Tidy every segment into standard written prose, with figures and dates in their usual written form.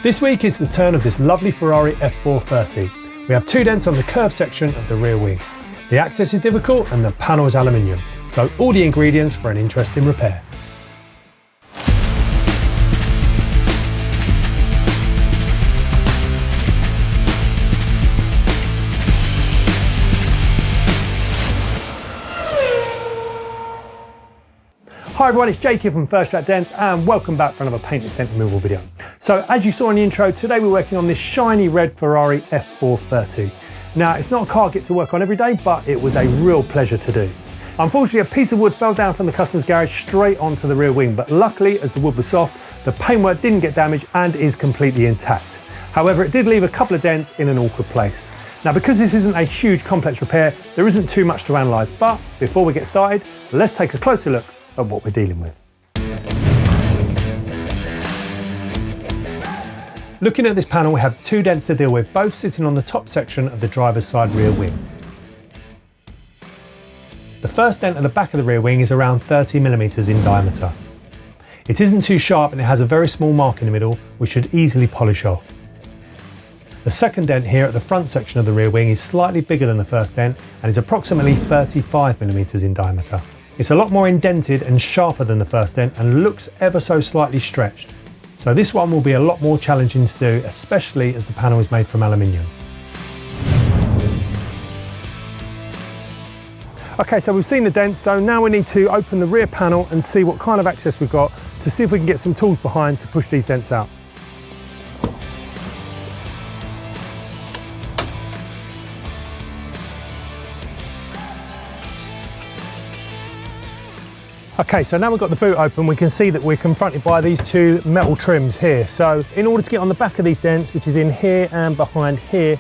This week is the turn of this lovely Ferrari F430. We have 2 dents on the curved section of the rear wing. The access is difficult and the panel is aluminium, so all the ingredients for an interesting repair. Hi everyone, it's Jake here from First Track Dents and welcome back for another paintless dent removal video. So as you saw in the intro, today we're working on this shiny red Ferrari F430. Now it's not a car I get to work on every day, but it was a real pleasure to do. Unfortunately, a piece of wood fell down from the customer's garage straight onto the rear wing, but luckily as the wood was soft, the paintwork didn't get damaged and is completely intact. However, it did leave a couple of dents in an awkward place. Now because this isn't a huge complex repair, there isn't too much to analyse, but before we get started, let's take a closer look at what we're dealing with. Looking at this panel, we have 2 dents to deal with, both sitting on the top section of the driver's side rear wing. The first dent at the back of the rear wing is around 30mm in diameter. It isn't too sharp and it has a very small mark in the middle, which should easily polish off. The second dent here at the front section of the rear wing is slightly bigger than the first dent and is approximately 35mm in diameter. It's a lot more indented and sharper than the first dent and looks ever so slightly stretched. So this one will be a lot more challenging to do, especially as the panel is made from aluminium. Okay, so we've seen the dents, so now we need to open the rear panel and see what kind of access we've got to see if we can get some tools behind to push these dents out. Okay, so now we've got the boot open, we can see that we're confronted by these 2 metal trims here. So in order to get on the back of these dents, which is in here and behind here,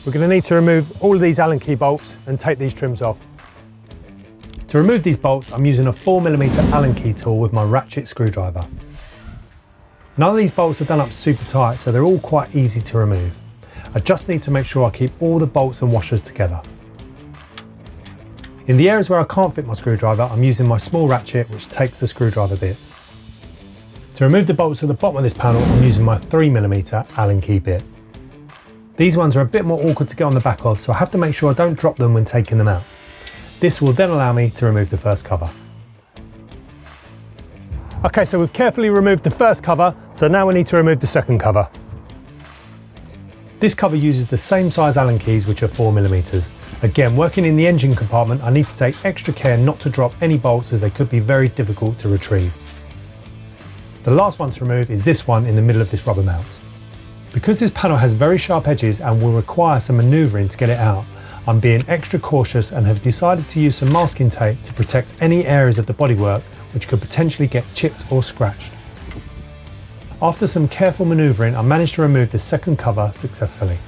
we're going to need to remove all of these Allen key bolts and take these trims off. To remove these bolts, I'm using a 4mm Allen key tool with my ratchet screwdriver. None of these bolts are done up super tight, so they're all quite easy to remove. I just need to make sure I keep all the bolts and washers together. In the areas where I can't fit my screwdriver, I'm using my small ratchet which takes the screwdriver bits. To remove the bolts at the bottom of this panel, I'm using my 3mm Allen key bit. These ones are a bit more awkward to get on the back of, so I have to make sure I don't drop them when taking them out. This will then allow me to remove the first cover. Okay, so we've carefully removed the first cover, so now we need to remove the second cover. This cover uses the same size Allen keys, which are 4mm. Again, working in the engine compartment, I need to take extra care not to drop any bolts as they could be very difficult to retrieve. The last one to remove is this one in the middle of this rubber mount. Because this panel has very sharp edges and will require some manoeuvring to get it out, I'm being extra cautious and have decided to use some masking tape to protect any areas of the bodywork which could potentially get chipped or scratched. After some careful manoeuvring, I managed to remove the second cover successfully.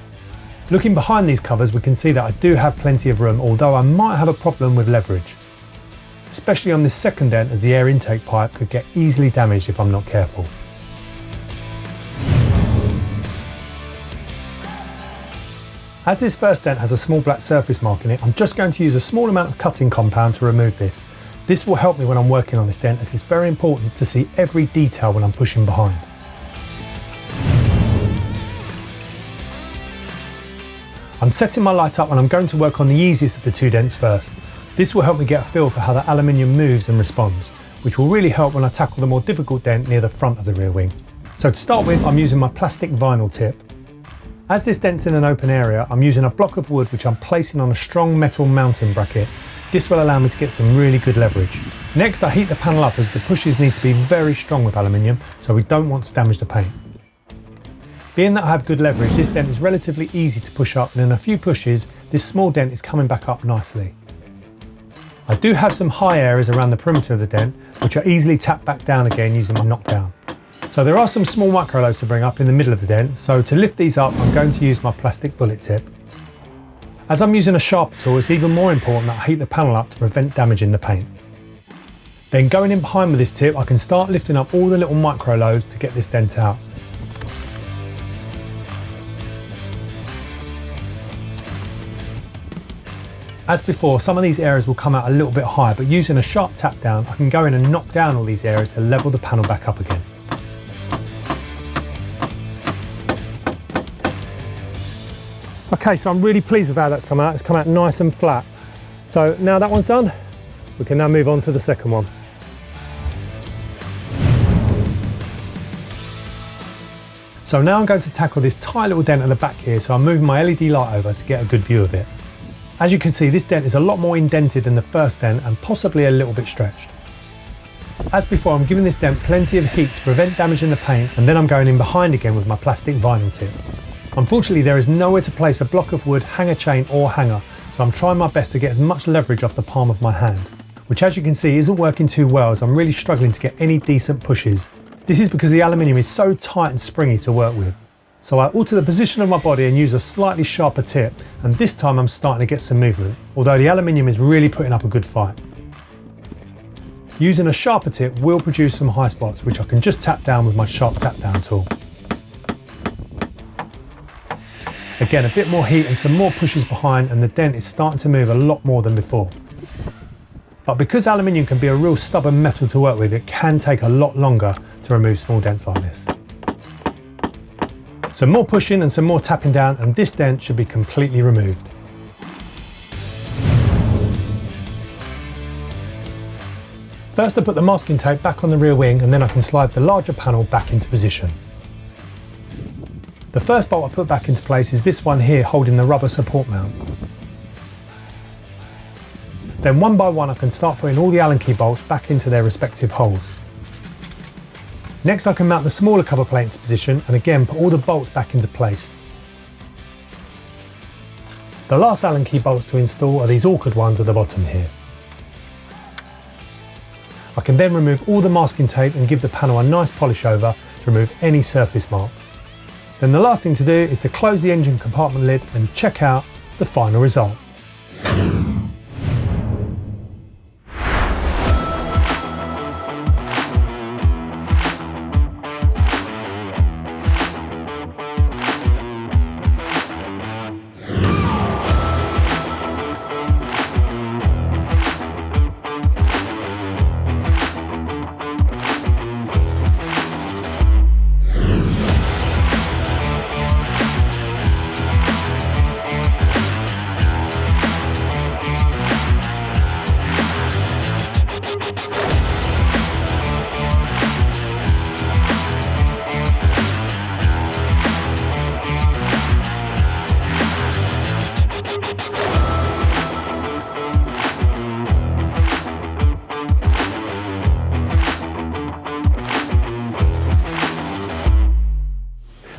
Looking behind these covers, we can see that I do have plenty of room, although I might have a problem with leverage. Especially on this second dent, as the air intake pipe could get easily damaged if I'm not careful. As this first dent has a small black surface mark in it, I'm just going to use a small amount of cutting compound to remove this. This will help me when I'm working on this dent, as it's very important to see every detail when I'm pushing behind. I'm setting my light up and I'm going to work on the easiest of the 2 dents first. This will help me get a feel for how the aluminium moves and responds, which will really help when I tackle the more difficult dent near the front of the rear wing. So to start with, I'm using my plastic vinyl tip. As this dent's in an open area, I'm using a block of wood which I'm placing on a strong metal mounting bracket. This will allow me to get some really good leverage. Next, I heat the panel up as the pushes need to be very strong with aluminium, so we don't want to damage the paint. Being that I have good leverage, this dent is relatively easy to push up, and in a few pushes, this small dent is coming back up nicely. I do have some high areas around the perimeter of the dent, which are easily tapped back down again using my knockdown. So there are some small micro loads to bring up in the middle of the dent, so to lift these up, I'm going to use my plastic bullet tip. As I'm using a sharper tool, it's even more important that I heat the panel up to prevent damaging the paint. Then going in behind with this tip, I can start lifting up all the little micro loads to get this dent out. As before, some of these areas will come out a little bit high, but using a sharp tap down, I can go in and knock down all these areas to level the panel back up again. Okay, so I'm really pleased with how that's come out. It's come out nice and flat. So now that one's done, we can now move on to the second one. So now I'm going to tackle this tiny little dent at the back here, so I'm moving my LED light over to get a good view of it. As you can see, this dent is a lot more indented than the first dent and possibly a little bit stretched. As before, I'm giving this dent plenty of heat to prevent damaging the paint, and then I'm going in behind again with my plastic vinyl tip. Unfortunately, there is nowhere to place a block of wood, hanger chain or hanger, so I'm trying my best to get as much leverage off the palm of my hand, which as you can see isn't working too well as I'm really struggling to get any decent pushes. This is because the aluminium is so tight and springy to work with. So I alter the position of my body and use a slightly sharper tip, and this time I'm starting to get some movement, although the aluminium is really putting up a good fight. Using a sharper tip will produce some high spots, which I can just tap down with my sharp tap down tool. Again, a bit more heat and some more pushes behind, and the dent is starting to move a lot more than before. But because aluminium can be a real stubborn metal to work with, it can take a lot longer to remove small dents like this. Some more pushing and some more tapping down, and this dent should be completely removed. First I put the masking tape back on the rear wing, and then I can slide the larger panel back into position. The first bolt I put back into place is this one here holding the rubber support mount. Then one by one I can start putting all the Allen key bolts back into their respective holes. Next I can mount the smaller cover plate into position and again put all the bolts back into place. The last Allen key bolts to install are these awkward ones at the bottom here. I can then remove all the masking tape and give the panel a nice polish over to remove any surface marks. Then the last thing to do is to close the engine compartment lid and check out the final result.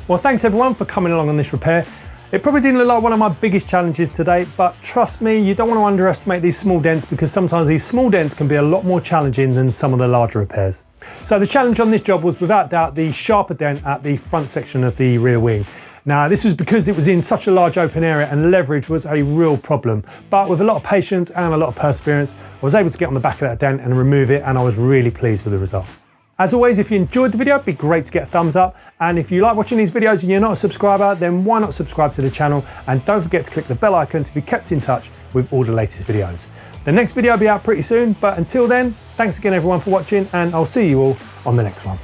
Well, thanks everyone for coming along on this repair. It probably didn't look like one of my biggest challenges today, but trust me, you don't want to underestimate these small dents because sometimes these small dents can be a lot more challenging than some of the larger repairs. So the challenge on this job was without doubt the sharper dent at the front section of the rear wing. Now this was because it was in such a large open area and leverage was a real problem. But with a lot of patience and a lot of perseverance, I was able to get on the back of that dent and remove it, and I was really pleased with the result. As always, if you enjoyed the video, it'd be great to get a thumbs up. And if you like watching these videos and you're not a subscriber, then why not subscribe to the channel? And don't forget to click the bell icon to be kept in touch with all the latest videos. The next video will be out pretty soon, but until then, thanks again everyone for watching, and I'll see you all on the next one.